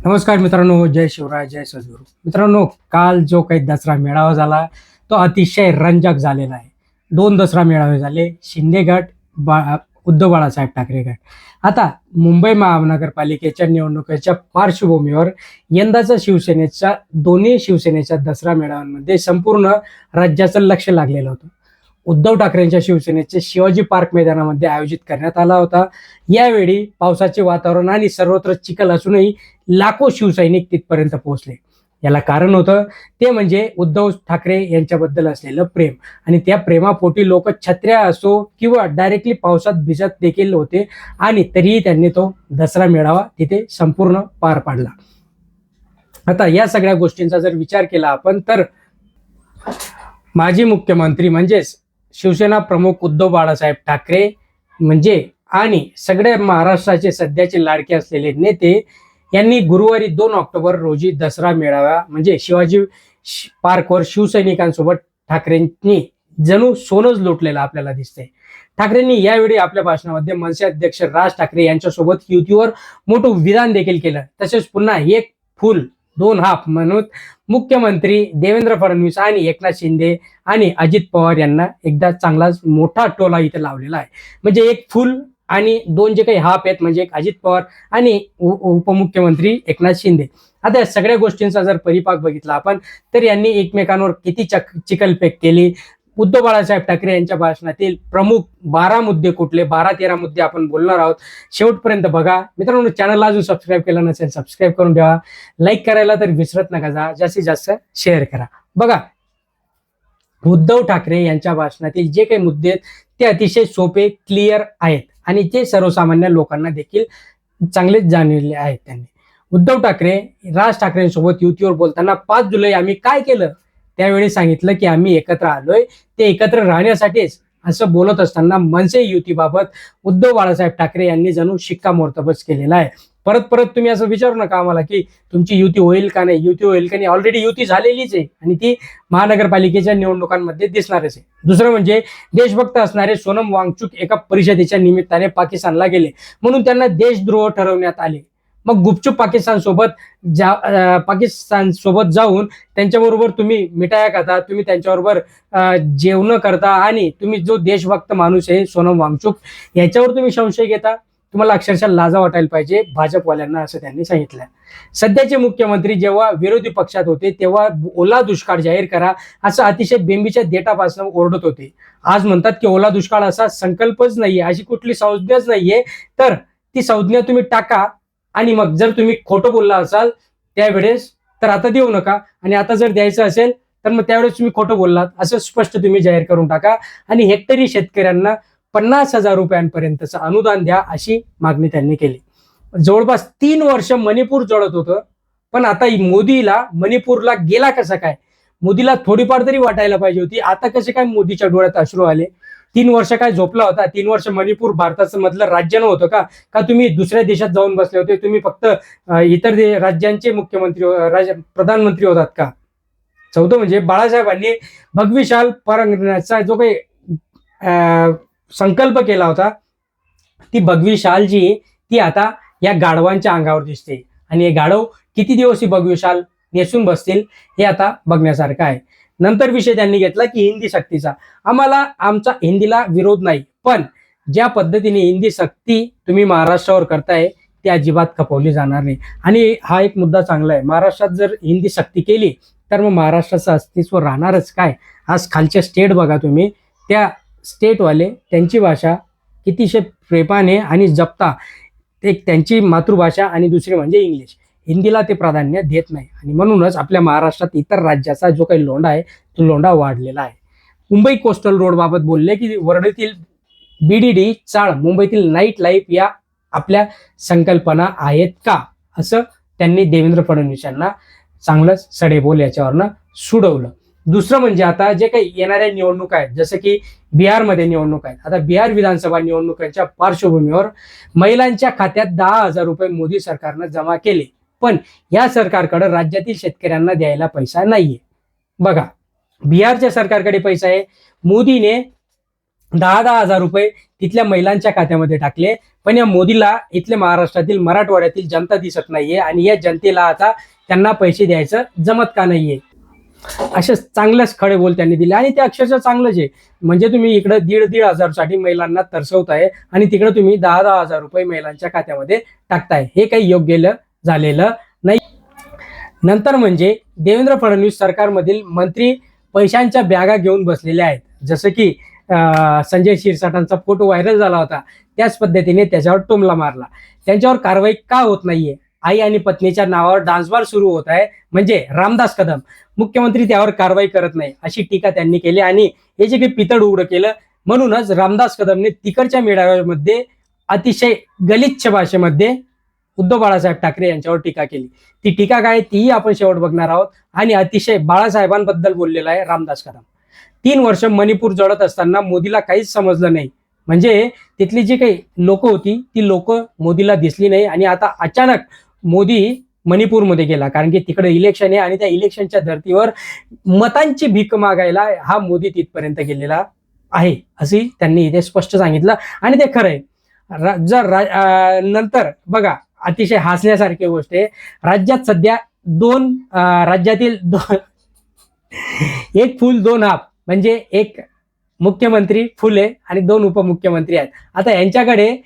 नमस्कार मित्रांनो, जय शिवराय, जय सद्गुरू. मित्रांनो, काल जो काही दसरा मेळावा झाला तो अतिशय रंजक झालेला आहे. 2 दसरा मेळावे झाले. शिंदे गट, उद्धव बाळासाहेब ठाकरे गट. आता मुंबई महानगरपालिकेच्या निवडणुकीच्या पार्श्वभूमीवर यंदाचा दोन्ही शिवसेनेच्या दसरा मेळाव्यांमध्ये संपूर्ण राज्याचं लक्ष लागलेलं होतं. उद्धव ठाकरेंच्या शिवसेनेचे शिवाजी पार्क मैदानामध्ये आयोजित करण्यात आला होता. यावेळी पावसाचे वातावरण आणि सर्वत्र चिखल असूनही लाखो शिवसैनिक तिथपर्यंत पोहोचले. याला कारण होतं ते म्हणजे उद्धव ठाकरे यांच्याबद्दल असलेलं प्रेम, आणि त्या प्रेमापोटी लोक छत्र्या असो किंवा डायरेक्टली पावसात भिजत देखील होते, आणि तरीही त्यांनी तो दसरा मेळावा तिथे संपूर्ण पार पाडला. आता या सगळ्या गोष्टींचा जर विचार केला आपण, तर माजी मुख्यमंत्री म्हणजेच शिवसेना प्रमुख उद्धव बाळासाहेब ठाकरे म्हणजे आणि सगळ्या महाराष्ट्राचे सध्याचे लाडके असलेले नेते यांनी गुरुवारी 2 ऑक्टोबर रोजी दसरा मेळावा म्हणजे शिवाजी पार्कवर शिवसैनिकांसोबत ठाकरेंनी जणू सोनच लुटलेलं आपल्याला दिसतंय. ठाकरेंनी यावेळी आपल्या भाषणामध्ये मनसे अध्यक्ष राज ठाकरे यांच्यासोबत युतीवर मोठं विधान देखील केलं. तसेच पुन्हा एक फुल 2 हाफ म्हणून मुख्यमंत्री देवेंद्र फडणवीस आणि एकनाथ शिंदे आणि अजित पवार यांना एकदा चांगलाच मोठा टोला इथे लावलेला आहे. म्हणजे एक फुल आणि 2 जे काही हाफ आहेत, म्हणजे एक अजित पवार आणि उपमुख्यमंत्री एकनाथ शिंदे. आता या सगळ्या गोष्टींचा जर परिपाक बघितला आपण, तर यांनी एकमेकांवर किती चिखलफेक केली. उद्धव बाळासाहेब ठाकरे यांच्या भाषणातील प्रमुख 12 मुद्दे कुठले, 12-13 मुद्दे आपण बोलणार आहोत. शेवटपर्यंत बघा मित्रांनो. चॅनलला अजून सबस्क्राईब केलं नसेल, सबस्क्राईब करून ठेवा. लाईक करायला तर विसरत नका जा. जास्तीत जास्त शेअर करा. बघा, उद्धव ठाकरे यांच्या भाषणातील जे काही मुद्दे आहेत ते अतिशय सोपे, क्लिअर आहेत आणि ते सर्वसामान्य लोकांना देखील चांगलेच जाणलेले आहेत. त्यांनी उद्धव ठाकरे राज ठाकरेंसोबत युतीवर बोलताना 5 जुलै आम्ही काय केलं त्यावेळी सांगितलं की आम्ही एकत्र आलोय ते एकत्र राहण्यासाठीच, असं बोलत असताना मनसे युतीबाबत उद्धव बाळासाहेब ठाकरे यांनी जणू शिक्कामोर्तबच केलेला आहे. परत परत तुम्ही असं विचारू नका आम्हाला की तुमची युती होईल का नाही, युती होईल का नाही. ऑलरेडी युती झालेलीच आहे आणि ती महानगरपालिकेच्या निवडणुकांमध्ये दिसणारच आहे. दुसरं म्हणजे देशभक्त असणारे सोनम वांगचुक एका परिषदेच्या निमित्ताने पाकिस्तानला गेले, म्हणून त्यांना देशद्रोह ठरवण्यात आले. मग गुपचूप पाकिस्तान सोबत जाऊन त्यांच्याबरोबर तुम्ही मिठाया खाता, तुम्ही त्यांच्याबरोबर जेवण करता, आणि तुम्ही जो देशभक्त माणूस आहे सोनम वांगचुक याच्यावर तुम्ही संशय घेता. तुम्हाला अक्षरशः लाजा वाटायला पाहिजे भाजपवाल्यांना, असं त्यांनी सांगितलं. सध्याचे मुख्यमंत्री जेव्हा विरोधी पक्षात होते तेव्हा ओला दुष्काळ जाहीर करा असं अतिशय बेंबीच्या देठापासून ओरडत होते. आज म्हणतात की ओला दुष्काळ असा संकल्पच नाहीये, अशी कुठली संज्ञाच नाहीये, तर ती संज्ञा तुम्ही टाका. आणि मग जर तुम्ही खोटं बोलला असाल त्यावेळेस तर आता देऊ नका, आणि आता जर द्यायचं असेल तर मग त्यावेळेस तुम्ही खोटं बोललात असं स्पष्ट तुम्ही जाहीर करून टाका. आणि हेक्टरी शेतकऱ्यांना 50,000 रुपयांपर्यंतचं अनुदान द्या, अशी मागणी त्यांनी केली. जवळपास 3 वर्ष मणिपूर जळत होतं, पण आता मोदीला मणिपूरला गेला कसा काय, मोदीला थोडीफार तरी वाटायला पाहिजे होती. आता कसे काय मोदीच्या डोळ्यात अश्रू आले? 3 वर्ष काय झोपला होता? 3 वर्ष मणिपूर भारताचं मधलं राज्य नव्हतं का? का तुम्ही दुसऱ्या देशात जाऊन बसले होते? तुम्ही फक्त इतर राज्यांचे प्रधानमंत्री होतात का? चौथं म्हणजे बाळासाहेबांनी भगवी शाल परंगण्याचा जो काही संकल्प केला होता, ती भगवी शाल जी ती आता या गाढवांच्या अंगावर दिसते, आणि हे गाढव किती दिवस ही भगवी शाल नेसून बसतील हे आता बघण्यासारखं आहे. नंतर विषय त्यांनी घेतला की हिंदी सक्तीचा. आम्हाला आमचा हिंदीला विरोध नाही, पण ज्या पद्धतीने हिंदी सक्ती तुम्ही महाराष्ट्रावर करताय ती अजिबात खपवली जाणार नाही. आणि हा एक मुद्दा चांगला आहे, महाराष्ट्रात जर हिंदी सक्ती केली तर मग महाराष्ट्राचं अस्तित्व राहणारच काय. आज खालच्या स्टेट बघा तुम्ही, त्या स्टेटवाले त्यांची भाषा कितीशे प्रेमाने आणि जपता, एक त्यांची मातृभाषा आणि दुसरी म्हणजे इंग्लिश. हिंदीला ते प्राधान्य देत नाही, आणि म्हणूनच आपल्या महाराष्ट्रात इतर राज्याचा जो काही लोंढा आहे तो लोंढा वाढलेला आहे. मुंबई कोस्टल रोड बाबत बोलले की वर्डेतील BDD चाळ, मुंबईतील नाईट लाईफ या आपल्या संकल्पना आहेत का, असं त्यांनी देवेंद्र फडणवीस यांना चांगलंच सडेबोल याच्यावरनं सुडवलं. दुसरं म्हणजे आता जे काही येणाऱ्या निवडणूक आहेत, जसं की बिहारमध्ये निवडणूक आहेत. आता बिहार विधानसभा निवडणुकांच्या पार्श्वभूमीवर महिलांच्या खात्यात 10,000 रुपये मोदी सरकारनं जमा केले, पण या सरकारकडे राज्यातील शेतकऱ्यांना द्यायला पैसा नाहीये. बघा, बिहारच्या सरकारकडे पैसा आहे. मोदीने दहा हजार रुपये तिथल्या महिलांच्या खात्यामध्ये टाकले. पण या मोदीला इथल्या महाराष्ट्रातील मराठवाड्यातील जनता दिसत नाहीये आणि या जनतेला आता त्यांना पैसे द्यायचं जमत का नाहीये, असे चांगलेच खडे बोल त्यांनी दिले. आणि ते अक्षरशः चांगलंच आहे. म्हणजे तुम्ही इकडे 1,500 हजारसाठी महिलांना तरसवताय आणि तिकडे तुम्ही 10,000 रुपये महिलांच्या खात्यामध्ये टाकताय. हे काही योग्य झालेलं नाही. नंतर म्हणजे देवेंद्र फडणवीस सरकारमधील मंत्री पैशांच्या बॅगा घेऊन बसलेले आहेत. जसं की संजय शिरसाटांचा फोटो व्हायरल झाला होता, त्याच पद्धतीने त्याच्यावर टोमला मारला. त्यांच्यावर कारवाई का होत नाहीये? आई आणि पत्नीच्या नावावर डान्सबार सुरू होत आहे, म्हणजे रामदास कदम मुख्यमंत्री त्यावर कारवाई करत नाही अशी टीका त्यांनी केली आणि हे जे काही पितळ उघडं केलं. म्हणूनच रामदास कदमने तिकडच्या मेळाव्यामध्ये अतिशय गलिच्छ भाषेमध्ये उद्धव बाळासाहेब ठाकरे यांच्यावर टीका केली. ती टीका काय तीही आपण शेवट बघणार आहोत. आणि अतिशय बाळासाहेबांबद्दल बोललेला आहे रामदास कदम. 3 वर्ष मणिपूर जळत असताना मोदीला काहीच समजलं नाही. म्हणजे तिथली जी काही लोक होती ती लोक मोदीला दिसली नाही आणि आता अचानक मोदी मणिपूरमध्ये गेला, कारण की तिकडे इलेक्शन आहे आणि त्या इलेक्शनच्या धर्तीवर मतांची भीक मागायला हा मोदी तिथपर्यंत गेलेला आहे, असे त्यांनी इथे स्पष्ट सांगितलं. आणि ते खरं आहे. नंतर बघा, अतिशय हसण्यासारखी गोष्ट आहे. राज्यात सध्या राज्यातील एक फुल दोन हाप, म्हणजे एक मुख्यमंत्री फुल आहे आणि 2 उपमुख्यमंत्री आहेत. आता यांच्याकडे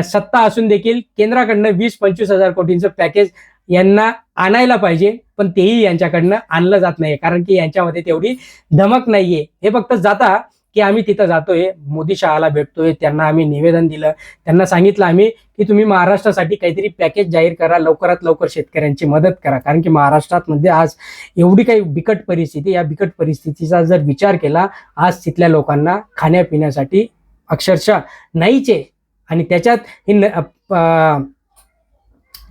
सत्ता असून देखील केंद्राकडनं 20-25 हजार कोटींचं पॅकेज यांना आणायला पाहिजे, पण तेही यांच्याकडनं आणलं जात नाही, कारण की यांच्यामध्ये तेवढी धमक नाहीये. हे फक्त जाता की आम्ही तिथं जातोय, मोदी शहाला भेटतोय, त्यांना आम्ही निवेदन दिलं, त्यांना सांगितलं आम्ही की तुम्ही महाराष्ट्रासाठी काहीतरी पॅकेज जाहीर करा, लवकरात लवकर शेतकऱ्यांची मदत करा, कारण की महाराष्ट्रात मध्ये आज एवढी काही बिकट परिस्थिती, या बिकट परिस्थितीचा जर विचार केला, आज तिथल्या लोकांना खाण्यापिण्यासाठी अक्षरशः नाहीच आहे. आणि त्याच्यात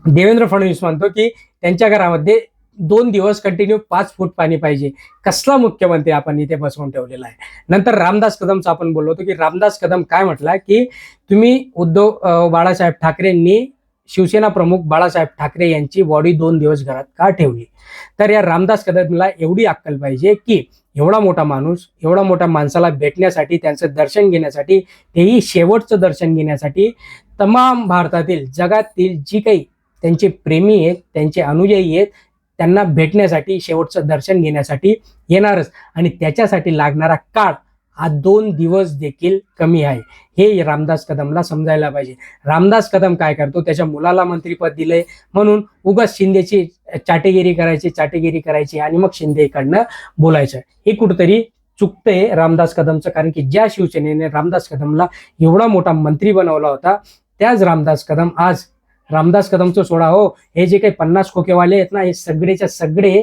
देवेंद्र फडणवीस म्हणतो की त्यांच्या घरामध्ये 2 दिवस कंटिन्यू 5 फूट पाणी पाहिजे. कसला मुख्यमंत्री आपण इथे बसवून ठेवलेला आहे. नंतर रामदास कदमचा आपण बोललो होतो की रामदास कदम काय म्हटला की तुम्ही उद्धव बाळासाहेब ठाकरेंनी शिवसेना प्रमुख बाळासाहेब ठाकरे यांची बॉडी 2 दिवस घरात का ठेवली. तर या रामदास कदमला एवढी अक्कल पाहिजे की एवढा मोठा माणूस, एवढा मोठ्या माणसाला भेटण्यासाठी, त्यांचं दर्शन घेण्यासाठी, तेही शेवटचं दर्शन घेण्यासाठी तमाम भारतातील, जगातील जी काही त्यांचे प्रेमी आहेत, त्यांचे अनुयायी आहेत, त्यांना भेटण्यासाठी, शेवटचं दर्शन घेण्यासाठी येणारच. आणि त्याच्यासाठी लागणारा काळ हा 2 दिवस देखील कमी आहे, हे रामदास कदमला समजायला पाहिजे. रामदास कदम काय करतो, त्याच्या मुलाला मंत्रीपद दिलंय म्हणून उगाच शिंदेची चाटेगिरी करायची आणि मग शिंदेकडनं बोलायचं. हे कुठंतरी चुकतंय रामदास कदमचं, कारण की ज्या शिवसेनेने रामदास कदमला एवढा मोठा मंत्री बनवला होता, त्याच रामदास कदमचं सोडा हो, हे जे काही 50 खोकेवाले आहेत ना, हे सगळेच्या सगळे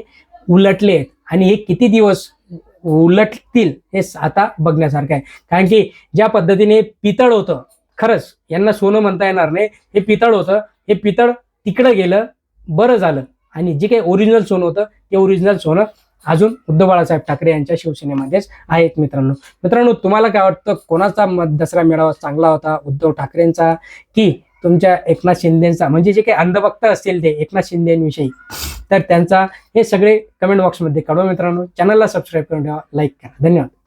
उलटले आहेत. आणि हे किती दिवस उलटतील हे आता बघण्यासारखं आहे. कारण की ज्या पद्धतीने पितळ होतं, खरंच यांना सोनं म्हणता येणार नाही, हे पितळ होतं, हे पितळ तिकडं गेलं, बरं झालं. आणि जे काही ओरिजिनल सोनं होतं ते ओरिजिनल सोनं अजून उद्धव बाळासाहेब ठाकरे यांच्या शिवसेनेमध्येच आहेत. मित्रांनो तुम्हाला काय वाटतं, कोणाचा दसरा मेळावा चांगला होता, उद्धव ठाकरेंचा की तुमच्या एकनाथ शिंदेचा? म्हणजे जे काही अंधभक्त असतील ते एकनाथ शिंदेविषयी, तर त्यांचा हे सगळे कमेंट बॉक्समध्ये कळवा. मित्रांनो चॅनलला सबस्क्राईब करून ठेवा, लाईक करा. धन्यवाद.